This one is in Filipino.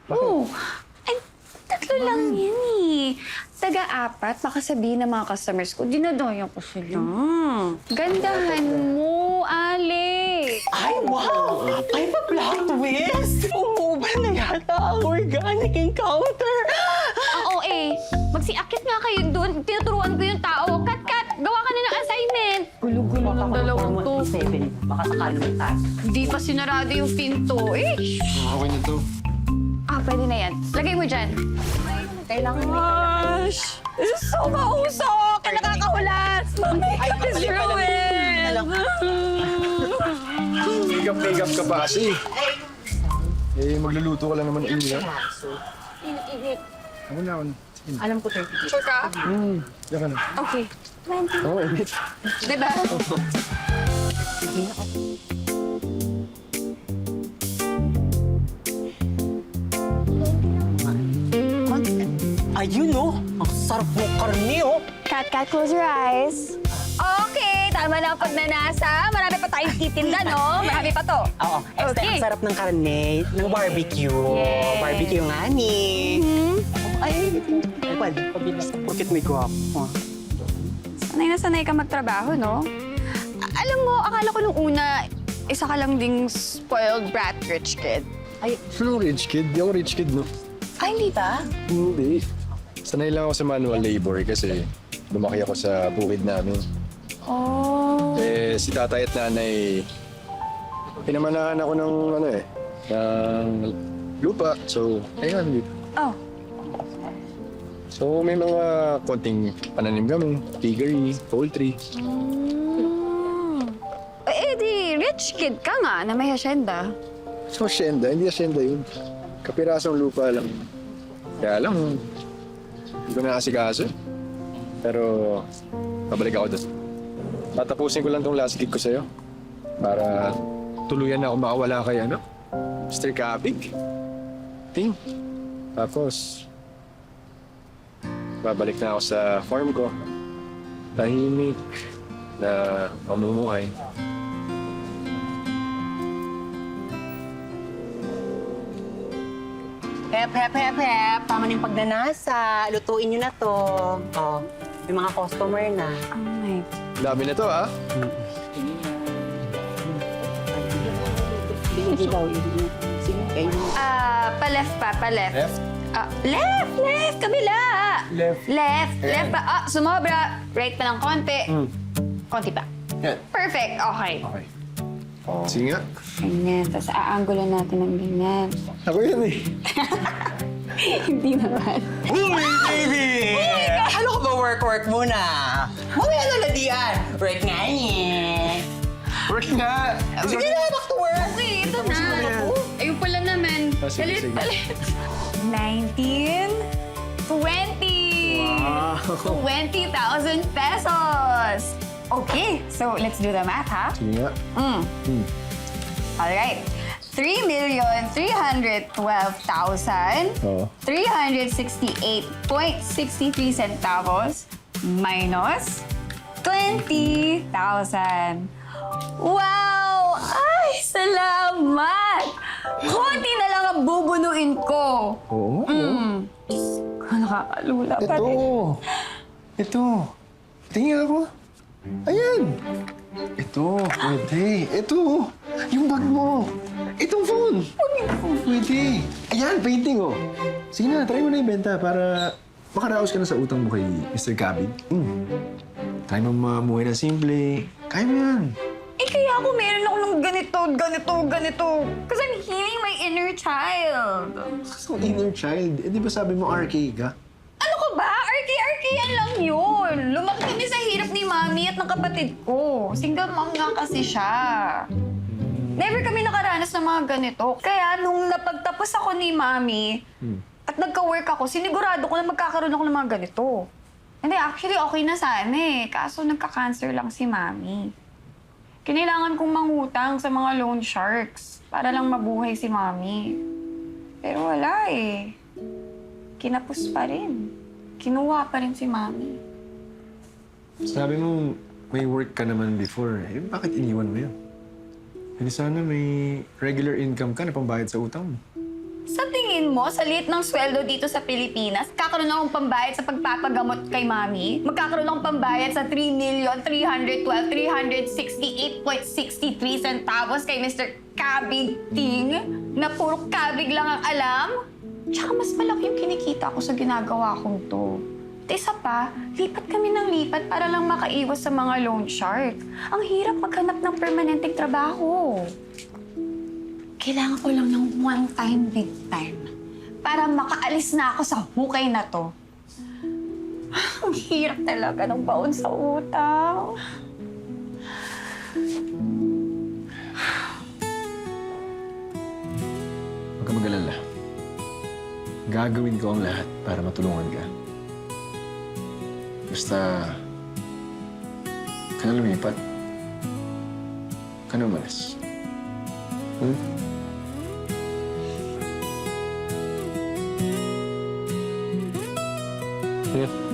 Oo. Ay, tatlo lang yan eh. Taga-apat, baka sabihin ng mga customers ko, dinadayan ko sila. Gandahan mo, Ale. Ay, wow! Ay, pa-plot twist! Umuuban na yata ang organic encounter! Oo eh. Magsiakit nga kayo doon. Tinuturuan ko yung tao. Kat! Gawa ka na ng assignment. Gulo-gulo ng dalawang to. Baka sakalo magtaas. Di pa sinarado yung pinto. Eh. Okay na to. Pwede na yan. Lagay mo dyan. Kailangan Gosh! This is so mausok! Kaya nakakahulas! Ay, this ruin! Make up ka pa kasi. Eh, magluluto ka lang naman ulit. Init. Ako na, ako na. Sige na. Alam ko 30. Sure ka? Diyan ka na. Okay. 20. Oo, init. Diba? Ayun, oh! Ang sarap ng karne, oh! Kat, close your eyes. Okay, tama na ang pagnanasa. Marami pa tayong titinda, no? Marami pa to. Oo, Okay. ang sarap ng karne, ng barbecue. Yes. Barbecue nga ni. Ay, pwede. Pabilis. Bakit may gwapo? Sanay na sanay ka magtrabaho, no? Alam mo, akala ko nung una, isa ka lang ding spoiled brat rich kid. Sino rich kid? Di ako rich kid, no? Ay, hindi ba? Hindi. Sanay lang ako sa manual labor kasi lumaki ako sa bukid namin. Oh. Eh, si tatay at nanay, pinamanahan ako ng ng lupa. So, ayun, dito. Oh. So, may mga konting pananim kami, piggery, poultry. Eh, di rich kid ka nga na may hasyenda. So, asyenda, hindi asyenda yun. Kapirasong lupa lang. Kaya lang, hindi ko nakasikaso. Pero, pabalik ako doon. Tatapusin ko lang tong last gig ko sa'yo. Para tuluyan na ako makawala kay Mr. Kapig. Ting. Tapos, babalik na ako sa farm ko. Tahimik na mamumuhay. Hep. Tama na yung pagnanasa. Lutuin nyo na to. Oh, may mga customer na. Oh my. Dami na to, ah. Hindi daw. Sige, kayo. Pa-left pa. Left? Left! Kabila! Left. Left pa. Sumobra. Right pa ng konti. Konti pa. Yan. Perfect. Okay. Okay. Sige nga. Ganyan. Tapos aangulo natin ng ganyan. Ako yan eh. Hindi naman. Uy, baby! Ano ka ba work muna? Mamaya na ladian. Work nga niya. Work nga. Sige na, back to work. Okay, ito na. Ayun pala naman. Sige. Palit. 19, 20. Wow. 20,000 pesos. Okay, so let's do the math, ha? Sige nga. All right. 3,312,368.63 centavos minus 20,000. Wow! Ay, salamat! Konti na lang ang bubunuin ko. Oo. Diyos ko, nakakalula pa Ito. rin. Ito. Tingnan ako. Ayan. Ito. Pwede. Ito. Yung bag mo. Itong phone. Pwede. Ayan, painting oh. Sige na, try mo na ibenta para makaraos ka na sa utang mo kay Mr. Cabin. Kaya mo mamuhay na simple. Kaya mo yan. Eh, kaya ako meron ako ng ganito. Kasi I'm healing my inner child. So, inner child. Eh, di ba sabi mo RK ka? Ano ka ba? RK yan lang yun. Lumaki kami sa hirap ni Mami at ng kapatid ko. Single mom nga kasi siya. Never kami nakaranas ng mga ganito. Kaya nung napagtapos ako ni Mami at nagka-work ako, sinigurado ko na magkakaroon ako ng mga ganito. Hindi, actually okay na sana eh. Kaso nagka-cancer lang si Mami. Kinailangan kong mangutang sa mga loan sharks para lang mabuhay si Mami. Pero wala eh. Kinapos pa rin. Kinuha pa rin si Mami. Sabi mo, may work ka naman before. Eh, bakit iniwan mo yun? Hindi sana may regular income ka na pambayad sa utang mo. Sa tingin tingin mo sa liit ng sweldo dito sa Pilipinas, kakaroon akong pambayad sa pagpapagamot kay Mami? Magkakaroon akong pambayad sa 3,312,368.63 centavos kay Mr. Kabig Ting na puro kabig lang ang alam? Tsaka mas malaki yung kinikita ko sa ginagawa kong to. At isa pa, lipat kami ng lipat para lang makaiwas sa mga loan shark. Ang hirap maghanap ng permanenteng trabaho. Kailangan ko lang ng one time, big time para makaalis na ako sa hukay na to. Ang hirap talaga ng baon sa utang. Huwag ka mag-alala. Gagawin ko ang lahat para matulungan ka. Basta, ka na lumipat. Ka na umalis. Yeah.